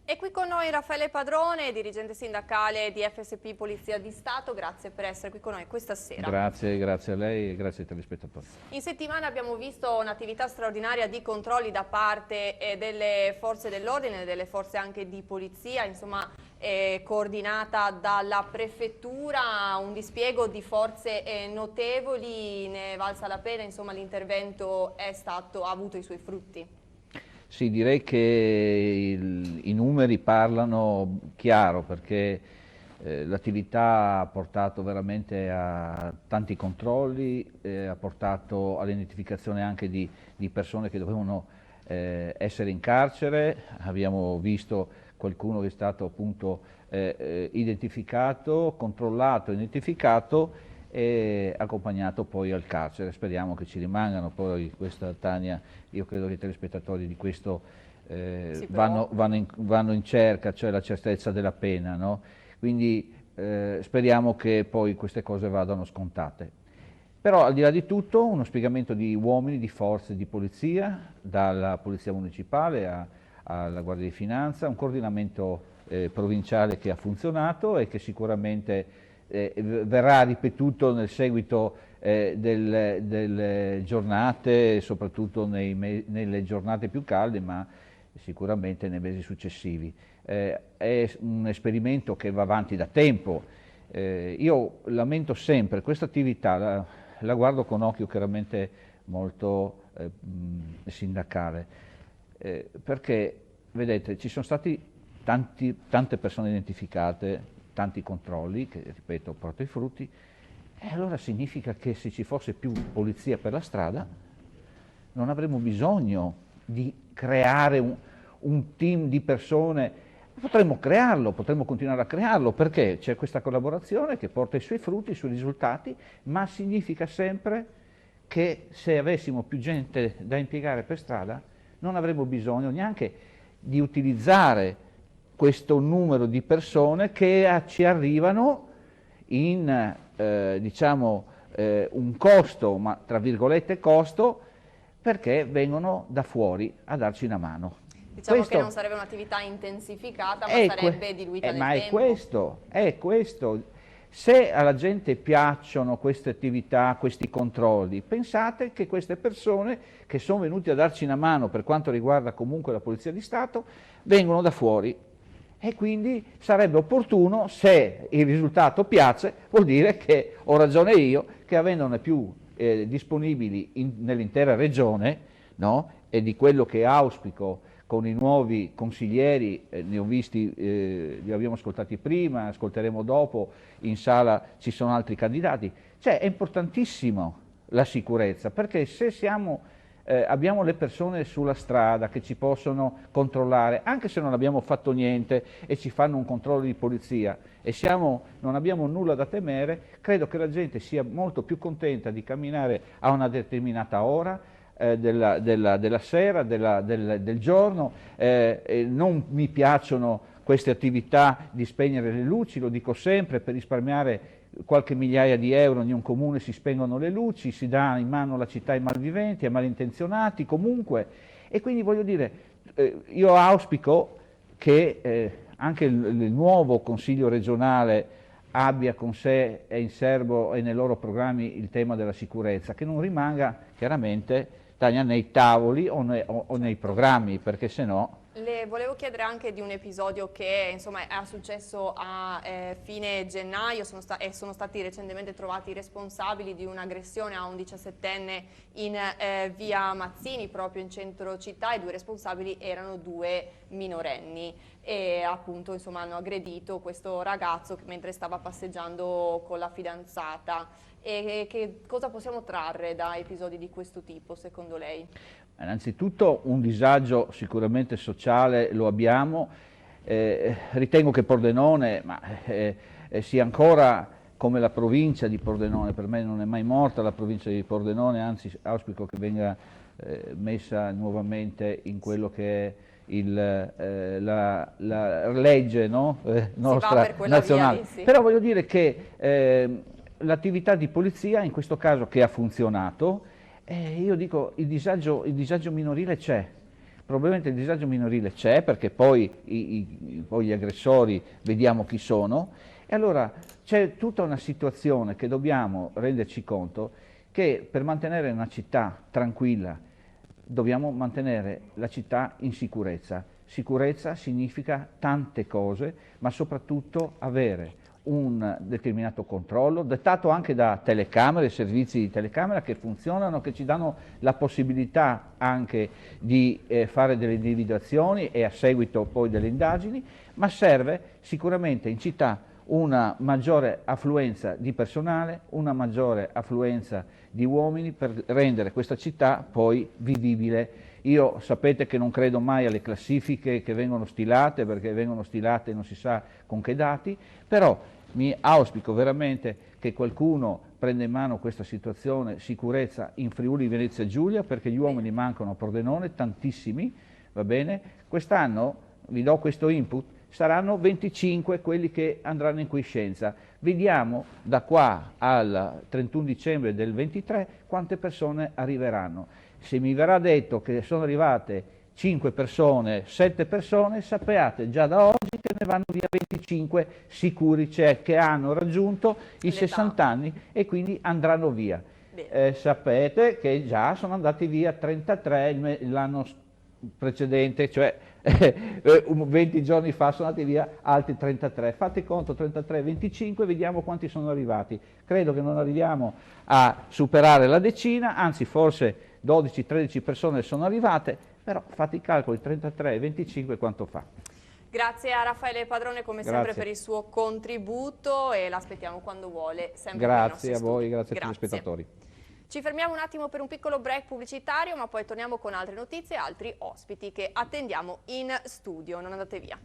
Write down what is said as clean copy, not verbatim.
E qui con noi Raffaele Padrone, dirigente sindacale di FSP Polizia di Stato, grazie per essere qui con noi questa sera. Grazie a lei e grazie ai telespettatori. In settimana abbiamo visto un'attività straordinaria di controlli da parte delle forze dell'ordine, delle forze anche di polizia, insomma coordinata dalla prefettura, un dispiego di forze notevoli, ne è valsa la pena, insomma l'intervento ha avuto i suoi frutti. Sì, direi che i numeri parlano chiaro perché l'attività ha portato veramente a tanti controlli, ha portato all'identificazione anche di persone che dovevano essere in carcere. Abbiamo visto qualcuno che è stato appunto identificato, controllato, identificato e accompagnato poi al carcere. Speriamo che ci rimangano. Poi questa, Tania, io credo che i telespettatori di questo vanno in cerca, cioè la certezza della pena, no? Quindi speriamo che poi queste cose vadano scontate. Però al di là di tutto uno spiegamento di uomini, di forze di polizia, dalla polizia municipale alla Guardia di Finanza, un coordinamento provinciale che ha funzionato e che sicuramente verrà ripetuto nel seguito delle giornate, soprattutto nelle giornate più calde, ma sicuramente nei mesi successivi. È un esperimento che va avanti da tempo. Io lamento sempre questa attività, la guardo con occhio chiaramente molto sindacale, perché vedete ci sono stati tante persone identificate, tanti controlli che, ripeto, portano i frutti, e allora significa che se ci fosse più polizia per la strada non avremmo bisogno di creare un team di persone. Potremmo crearlo, potremmo continuare a crearlo, perché c'è questa collaborazione che porta i suoi frutti, i suoi risultati, ma significa sempre che se avessimo più gente da impiegare per strada non avremmo bisogno neanche di utilizzare questo numero di persone che ci arrivano in diciamo un costo, ma tra virgolette costo, perché vengono da fuori a darci una mano. Diciamo che non sarebbe un'attività intensificata, ma sarebbe diluita nel tempo. È questo. Se alla gente piacciono queste attività, questi controlli, pensate che queste persone che sono venute a darci una mano per quanto riguarda comunque la Polizia di Stato, vengono da fuori. E quindi sarebbe opportuno, se il risultato piace, vuol dire che ho ragione io, che avendone più disponibili nell'intera regione, no? E di quello che auspico con i nuovi consiglieri, ne ho visti, li abbiamo ascoltati prima, ascolteremo dopo, in sala ci sono altri candidati. Cioè è importantissimo la sicurezza, perché se abbiamo le persone sulla strada che ci possono controllare, anche se non abbiamo fatto niente e ci fanno un controllo di polizia e non abbiamo nulla da temere, credo che la gente sia molto più contenta di camminare a una determinata ora della sera, del giorno. Non mi piacciono queste attività di spegnere le luci, lo dico sempre, per risparmiare qualche migliaia di euro in un comune si spengono le luci, si dà in mano la città ai malviventi, ai malintenzionati comunque, e quindi voglio dire, io auspico che anche il nuovo Consiglio regionale abbia con sé e in serbo e nei loro programmi il tema della sicurezza, che non rimanga chiaramente Tania nei tavoli o nei programmi, perché se no... Le volevo chiedere anche di un episodio che insomma è successo a fine gennaio, sono stati recentemente trovati i responsabili di un'aggressione a un 17enne in via Mazzini, proprio in centro città, e 2 responsabili erano 2 minorenni e appunto insomma hanno aggredito questo ragazzo mentre stava passeggiando con la fidanzata. E che cosa possiamo trarre da episodi di questo tipo secondo lei? Innanzitutto un disagio sicuramente sociale lo abbiamo, ritengo che Pordenone sia ancora come la provincia di Pordenone, per me non è mai morta la provincia di Pordenone, anzi auspico che venga messa nuovamente in quello che è la legge, no? Nostra nazionale. Via lì, sì. Però voglio dire che l'attività di polizia in questo caso che ha funzionato, io dico il disagio minorile c'è, Probabilmente il disagio minorile c'è, perché poi, poi gli aggressori vediamo chi sono, e allora c'è tutta una situazione che dobbiamo renderci conto che per mantenere una città tranquilla dobbiamo mantenere la città in sicurezza. Sicurezza significa tante cose, ma soprattutto avere un determinato controllo, dettato anche da telecamere, servizi di telecamera che funzionano, che ci danno la possibilità anche di fare delle individuazioni e a seguito poi delle indagini, ma serve sicuramente in città una maggiore affluenza di personale, una maggiore affluenza di uomini per rendere questa città poi vivibile. Io sapete che non credo mai alle classifiche che vengono stilate, perché vengono stilate non si sa con che dati, però mi auspico veramente che qualcuno prenda in mano questa situazione sicurezza in Friuli Venezia Giulia, perché gli uomini mancano a Pordenone, tantissimi, va bene? Quest'anno, vi do questo input, saranno 25 quelli che andranno in quiescenza. Vediamo da qua al 31 dicembre del 23 quante persone arriveranno. Se mi verrà detto che sono arrivate 5 persone, 7 persone, sappiate già da oggi che ne vanno via 25 sicuri, cioè che hanno raggiunto i 60 anni e quindi andranno via. Sapete che già sono andati via 33 l'anno precedente, cioè 20 giorni fa sono andati via altri 33. Fate conto, 33, 25, vediamo quanti sono arrivati. Credo che non arriviamo a superare la decina, anzi forse 12-13 persone sono arrivate, però fate i calcoli, 33 e 25 quanto fa. Grazie a Raffaele Padrone come sempre per il suo contributo e l'aspettiamo quando vuole. Sempre grazie a voi, grazie a tutti gli spettatori. Ci fermiamo un attimo per un piccolo break pubblicitario, ma poi torniamo con altre notizie e altri ospiti che attendiamo in studio. Non andate via.